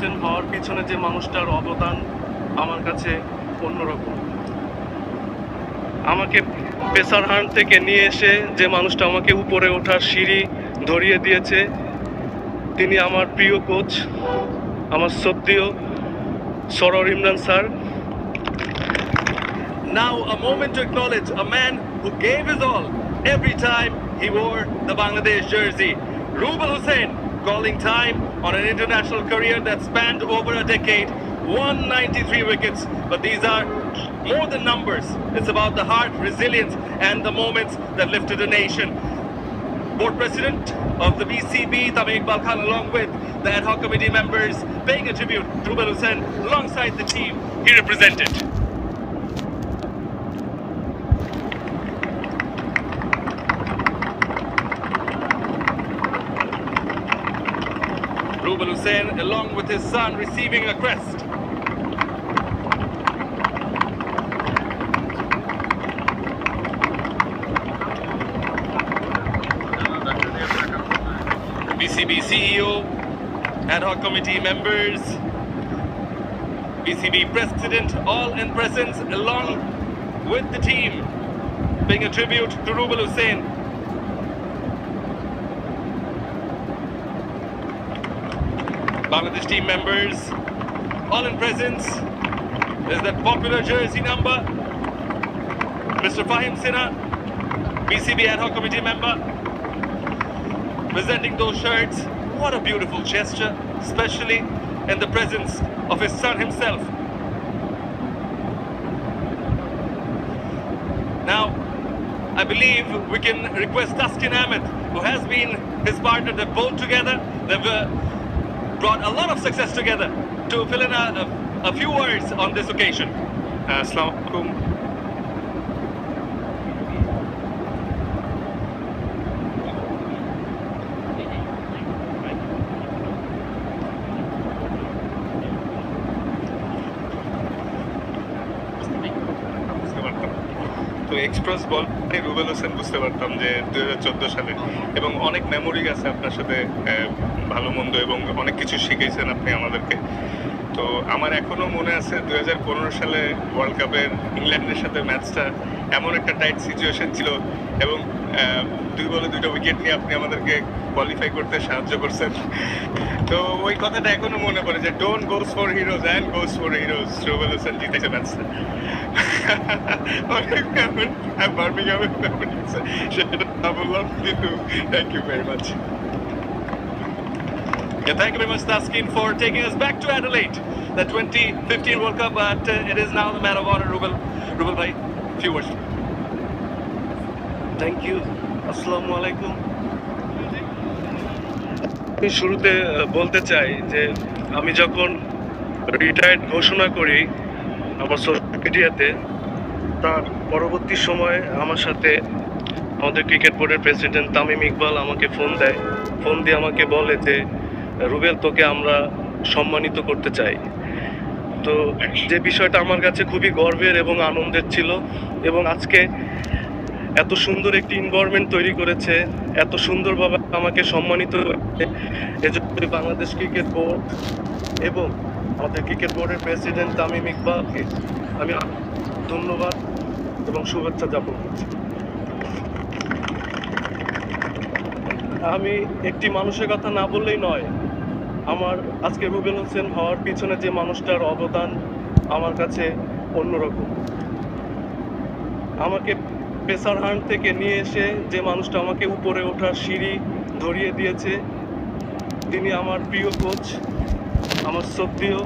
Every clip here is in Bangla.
হোসেন হওয়ার পিছনে যে মানুষটার অবদান আমার কাছে অন্যরকম। আমাকে পেসার হান্ট থেকে নিয়ে এসে যে মানুষটা আমাকে উপরে ওঠার সিঁড়ি ধরিয়ে দিয়েছে, তিনি আমার প্রিয় কোচ, আমার শ্রদ্ধেয় Sarwar Imran sir. Now a moment to acknowledge a man who gave his all every time he wore the Bangladesh jersey. Rubal Hussain calling time on an international career that spanned over a decade. 193 wickets, but these are more than numbers. It's about the heart, resilience and the moments that lifted a nation. Board President of the BCB, Tamim Iqbal Khan, along with the ad hoc committee members, paying a tribute to Rubal Hussain alongside the team he represented. Rubal Hussain, along with his son, receiving a crest. BCB CEO, ad hoc committee members, BCB president, all in presence along with the team, paying a tribute to Rubal Hussain. Bangladesh team members, all in presence. There's that popular jersey number, Mr. Fahim Sinha, BCB ad hoc committee member, presenting those shirts. What a beautiful gesture, especially in the presence of his son himself. Now, I believe we can request Taskin Ahmed, who has been his partner. They've bowled together. They've brought a lot of success together, to fill in a few words on this occasion. আসসালামু আলাইকুম। তো এক্সপ্রেস বল রুবেল হোসেন বুঝতে পারতাম যে 2014 সালে, এবং অনেক মেমোরি আছে আপনার সাথে, ভালো মন্দ, এবং অনেক কিছু শিখিয়েছেন আপনি আমাদেরকে। তো আমার এখনো মনে আছে 2015 সালে ওয়ার্ল্ড কাপের ইংল্যান্ডের সাথে ম্যাচটা এমন একটা টাইট সিচুয়েশন ছিল, এবং 2 বলে 2টা উইকেট নিয়ে আপনি আমাদেরকে কোয়ালিফাই করতে সাহায্য করছেন। তো ওই কথাটা এখনো মনে পড়ে যে don't goes for heroes and goes for heroes. Rubel Hossain জিতেছে ম্যাচটা। অনেক বার্মিংহামের মেমোরি আছে, সেটা বললাম, কিন্তু thank you very much. Yeah, thank you very much, Taskin, for taking us back to Adelaide, the 2015 World Cup. But it is now the man of honor, Rubal bhai, few words. Thank you. আসসালামু আলাইকুম। আমি শুরুতে বলতে চাই যে আমি যখন রিটায়ার্ড ঘোষণা করি আমার সোশ্যাল মিডিয়াতে, তার পরবর্তী সময়ে আমার সাথে আমাদের ক্রিকেট বোর্ডের প্রেসিডেন্ট তামিম ইকবাল আমাকে ফোন দেয়। ফোন দিয়ে আমাকে বলে যে রুবেল, তোকে আমরা সম্মানিত করতে চাই। তো যে বিষয়টা আমার কাছে খুবই গর্বের এবং আনন্দের ছিল, এবং আজকে এত সুন্দর একটি এনভায়রনমেন্ট তৈরি করেছে, এত সুন্দরভাবে আমাকে সম্মানিত করেছে, এজন্য বাংলাদেশ ক্রিকেট বোর্ড এবং আমাদের ক্রিকেট বোর্ডের প্রেসিডেন্ট তামিম ইকবালকে আমি ধন্যবাদ এবং শুভেচ্ছা জ্ঞাপন করছি। আমি একটি মানুষের কথা না বললেই নয়, আমার আজকে রুবেল হোসেন হওয়ার পিছনে যে মানুষটার অবদান আমার কাছে অন্যরকম। আমাকে পেসার হান্ট থেকে নিয়ে এসে যে মানুষটা আমাকে উপরে ওঠার সিঁড়ি ধরিয়ে দিয়েছে, তিনি আমার প্রিয় কোচ, আমার শ্রদ্ধেয়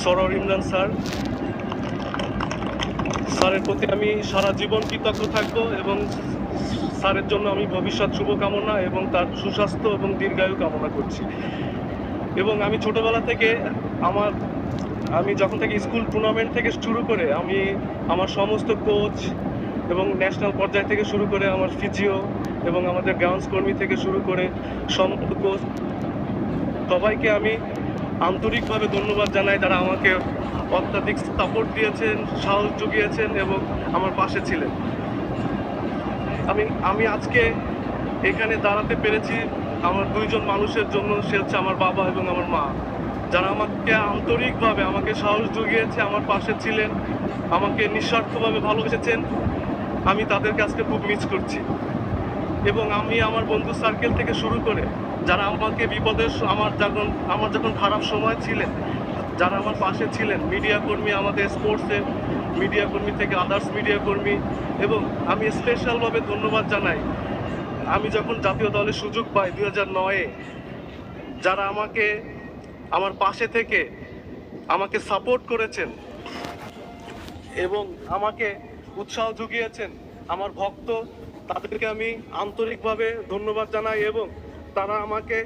সরোয়ার ইমরান স্যার। স্যারের প্রতি আমি সারা জীবন কৃতজ্ঞ থাকবো, এবং স্যারের জন্য আমি ভবিষ্যৎ শুভকামনা এবং তার সুস্বাস্থ্য এবং দীর্ঘায়ু কামনা করছি। এবং আমি ছোটোবেলা থেকে আমি যখন থেকে স্কুল টুর্নামেন্ট থেকে শুরু করে আমি আমার সমস্ত কোচ এবং ন্যাশনাল পর্যায় থেকে শুরু করে আমার ফিজিও এবং আমাদের গ্রাউন্ডস কর্মী থেকে শুরু করে সমস্ত কোচ সবাইকে আমি আন্তরিকভাবে ধন্যবাদ জানাই, যারা আমাকে অত্যাধিক সাপোর্ট দিয়েছেন, সাহস জুগিয়েছেন এবং আমার পাশে ছিলেন। আমি আজকে এখানে দাঁড়াতে পেরেছি আমার দুইজন মানুষের জন্য, সে হচ্ছে আমার বাবা এবং আমার মা। যারা আমাকে আন্তরিকভাবে আমাকে সাহস জুগিয়েছে, আমার পাশে ছিলেন, আমাকে নিঃস্বার্থভাবে ভালোবেসেছেন, আমি তাদেরকে আজকে খুব মিস করছি। এবং আমি আমার বন্ধু সার্কেল থেকে শুরু করে যারা আমাকে বিপদের আমার যখন খারাপ সময় ছিলেন, যারা আমার পাশে ছিলেন, মিডিয়া কর্মী, আমাদের স্পোর্টসের মিডিয়া কর্মী থেকে আদার্স মিডিয়া কর্মী, এবং আমি স্পেশালভাবে ধন্যবাদ জানাই আমি যখন জাতীয় দলের সুযোগ পাই 2009-এ, যারা আমাকে আমার পাশে থেকে আমাকে সাপোর্ট করেছেন এবং আমাকে উৎসাহ জুগিয়েছেন, আমার ভক্ত, তাদেরকে আমি আন্তরিকভাবে ধন্যবাদ জানাই। এবং তারা আমাকে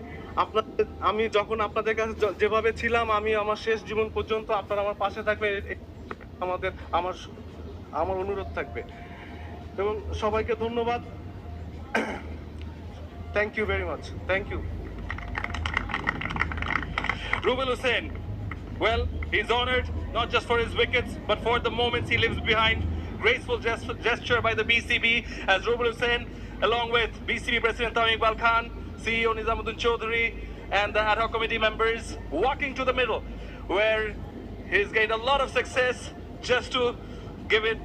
আমি যখন আপনাদের কাছে যেভাবে ছিলাম, আমি আমার শেষ জীবন পর্যন্ত আপনারা আমার পাশে থাকবে, আমাদের আমার আমার অনুরোধ থাকবে। এবং সবাইকে ধন্যবাদ। Thank you very much, thank you. Rubel Hussain, well, he's honored not just for his wickets, but for the moments he lives behind. Graceful gesture by the BCB as Rubel Hussain, along with BCB President Tamim Iqbal Khan, CEO Nizamuddin Chaudhary, and the ad hoc committee members walking to the middle, where he's gained a lot of success just to give it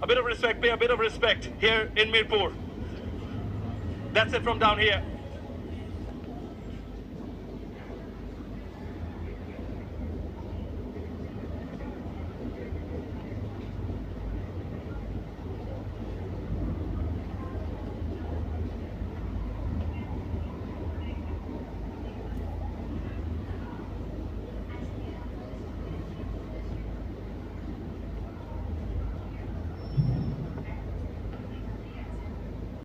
a bit of respect, pay a bit of respect here in Mirpur. That's it from down here.